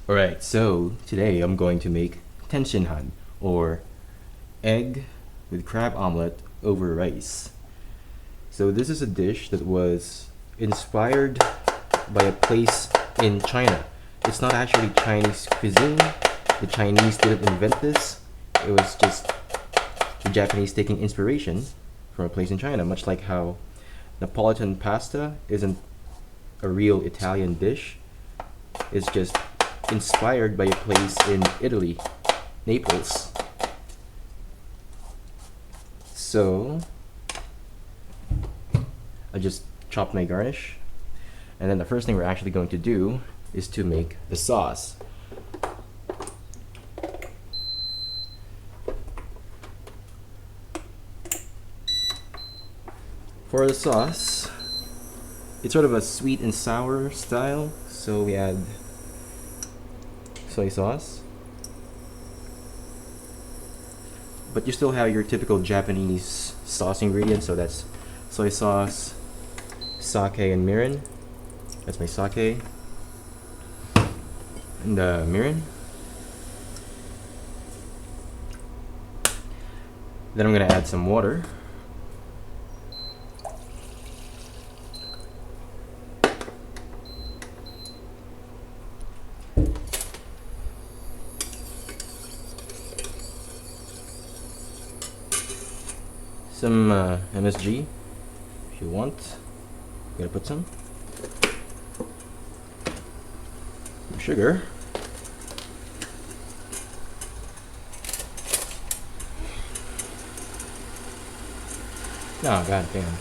Alright, so today I'm going to make Tenshinhan, or egg with crab omelette over rice. So this is a dish that was inspired by a place in China. It's not actually Chinese cuisine. The Chinese didn't invent this. It was just the Japanese taking inspiration from a place in China, much like how Napolitan pasta isn't a real Italian dish. It's just inspired by a place in Italy, Naples. So I just chopped my garnish, and then the first thing we're actually going to do is to make the sauce. For the sauce, it's sort of a sweet and sour style, so we add soy sauce, but you still have your typical Japanese sauce ingredients, so that's soy sauce, sake, and mirin. That's my sake and mirin. Then I'm gonna add some water. Some MSG, if you want. You gotta put some sugar. Oh, god damn.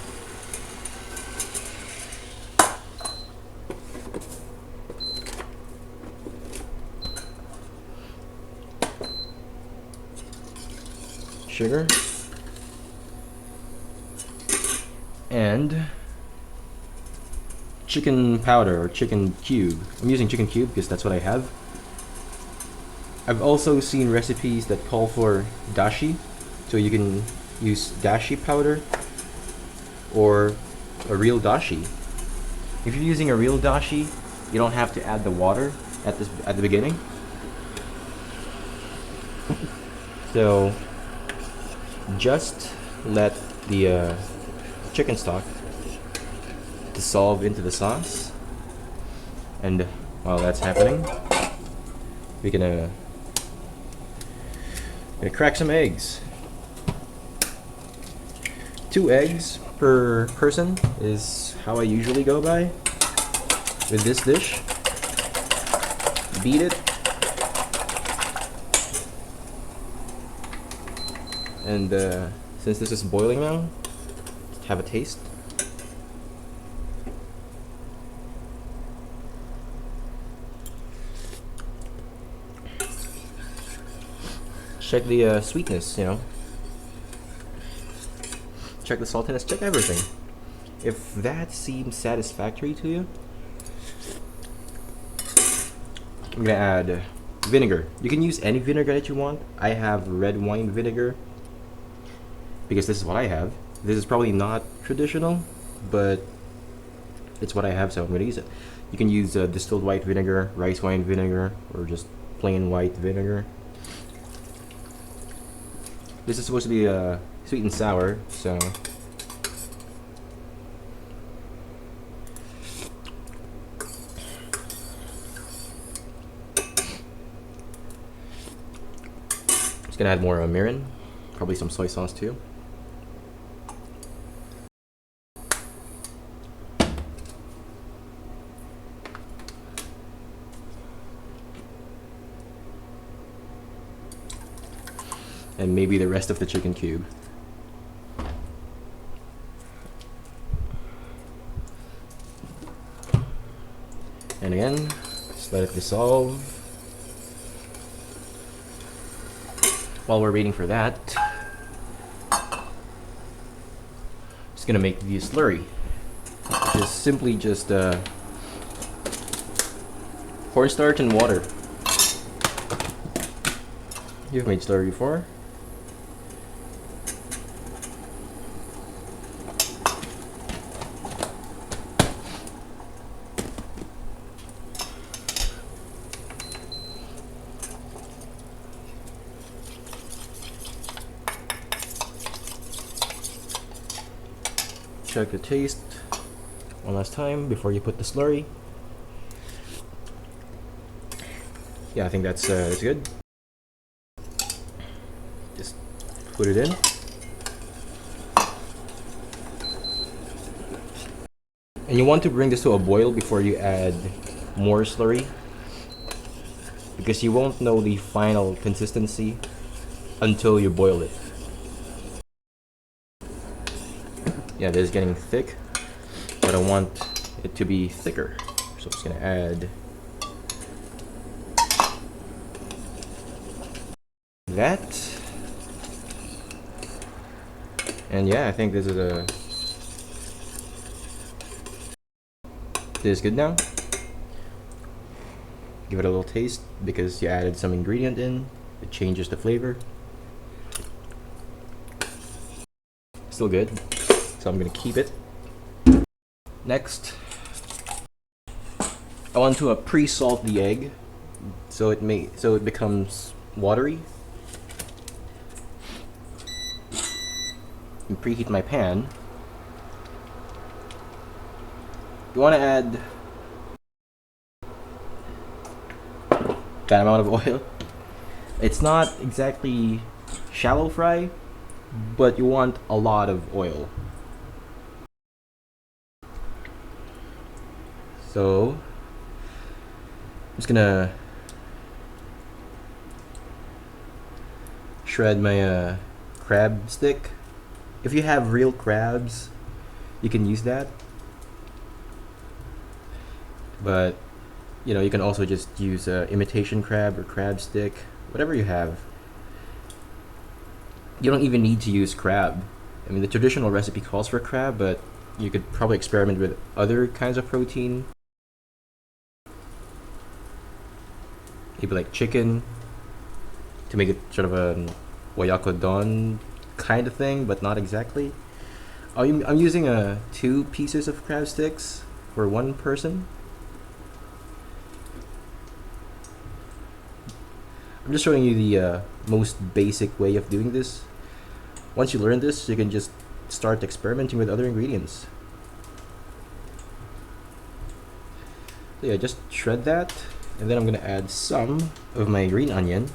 Sugar. And chicken powder or chicken cube. I'm using chicken cube because that's what I have. I've also seen recipes that call for dashi, so you can use dashi powder or a real dashi. If you're using a real dashi, you don't have to add the water at the beginning. So just let the chicken stock dissolve into the sauce, and while that's happening, we're gonna crack some eggs. 2 eggs per person is how I usually go by with this dish. Beat it, and since this is boiling now, have a taste. Check the sweetness, you know. Check the saltiness, check everything. If that seems satisfactory to you, I'm gonna add vinegar. You can use any vinegar that you want. I have red wine vinegar because this is what I have. This is probably not traditional, but it's what I have, so I'm gonna use it. You can use distilled white vinegar, rice wine vinegar, or just plain white vinegar. This is supposed to be sweet and sour, so just gonna add more mirin, probably some soy sauce too. And maybe the rest of the chicken cube. And again, just let it dissolve. While we're waiting for that, just gonna make the slurry, which is simply just cornstarch and water. You've made slurry before. check the taste one last time before you put the slurry. Yeah, I think that's good. Just put it in. And you want to bring this to a boil before you add more slurry, because you won't know the final consistency until you boil it. Yeah, this is getting thick, but I want it to be thicker. So I'm just gonna add that. And yeah, I think this is good now. Give it a little taste because you added some ingredient in. It changes the flavor. Still good, so I'm gonna keep it. Next, I want to pre-salt the egg so it becomes watery. And preheat my pan. You want to add that amount of oil. It's not exactly shallow fry, but you want a lot of oil. So I'm just gonna shred my crab stick. If you have real crabs, you can use that. But you know, you can also just use imitation crab or crab stick, whatever you have. You don't even need to use crab. I mean, the traditional recipe calls for crab, but you could probably experiment with other kinds of protein. Maybe like chicken, to make it sort of a oyakodon kind of thing, but not exactly. I'm using 2 pieces of crab sticks for one person. I'm just showing you the most basic way of doing this. Once you learn this, you can just start experimenting with other ingredients. So yeah, just shred that, and then I'm gonna add some of my green onion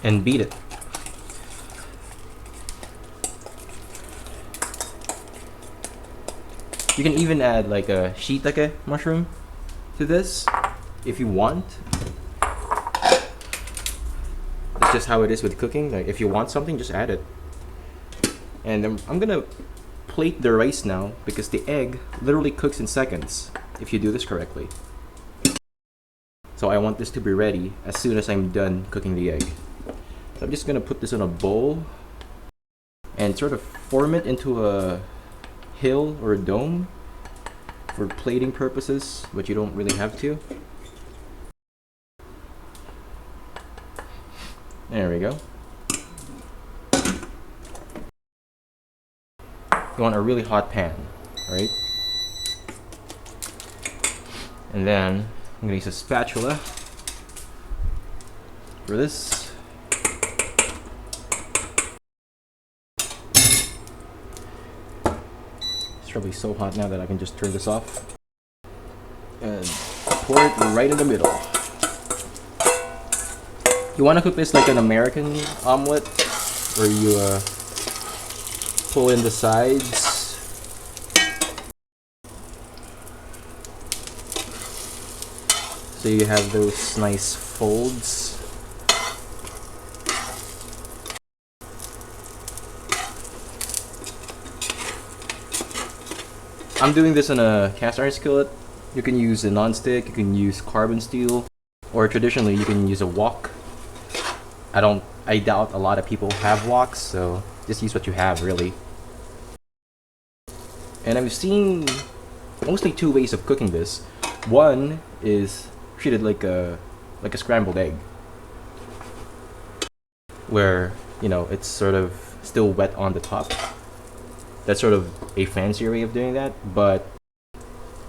and beat it. You can even add like a shiitake mushroom to this if you want. That's just how it is with cooking. Like, if you want something, just add it. And I'm gonna plate the rice now because the egg literally cooks in seconds if you do this correctly. So I want this to be ready as soon as I'm done cooking the egg. So I'm just gonna put this in a bowl and sort of form it into a hill or a dome for plating purposes, but you don't really have to. There we go. You want a really hot pan, right? And then I'm gonna use a spatula for this. It's probably so hot now that I can just turn this off and pour it right in the middle. You want to cook this like an American omelet, where you pull in the sides. So you have those nice folds. I'm doing this in a cast iron skillet. You can use a non-stick, you can use carbon steel, or traditionally you can use a wok. I doubt a lot of people have woks, so just use what you have, really. And I've seen mostly 2 ways of cooking this. One is treated like a scrambled egg, where, you know, it's sort of still wet on the top. That's sort of a fancier way of doing that, but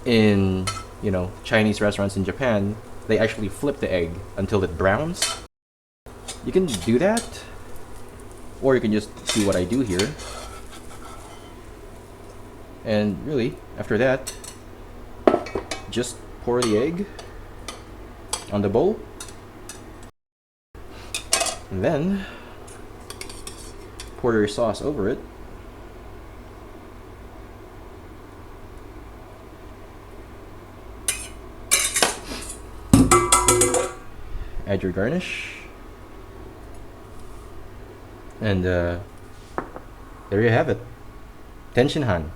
in, you know, Chinese restaurants in Japan, they actually flip the egg until it browns. You can do that, Or you can just do what I do here. And really, after that, just pour the egg on the bowl. And then pour your sauce over it. Add your garnish. And there you have it. Tenshinhan.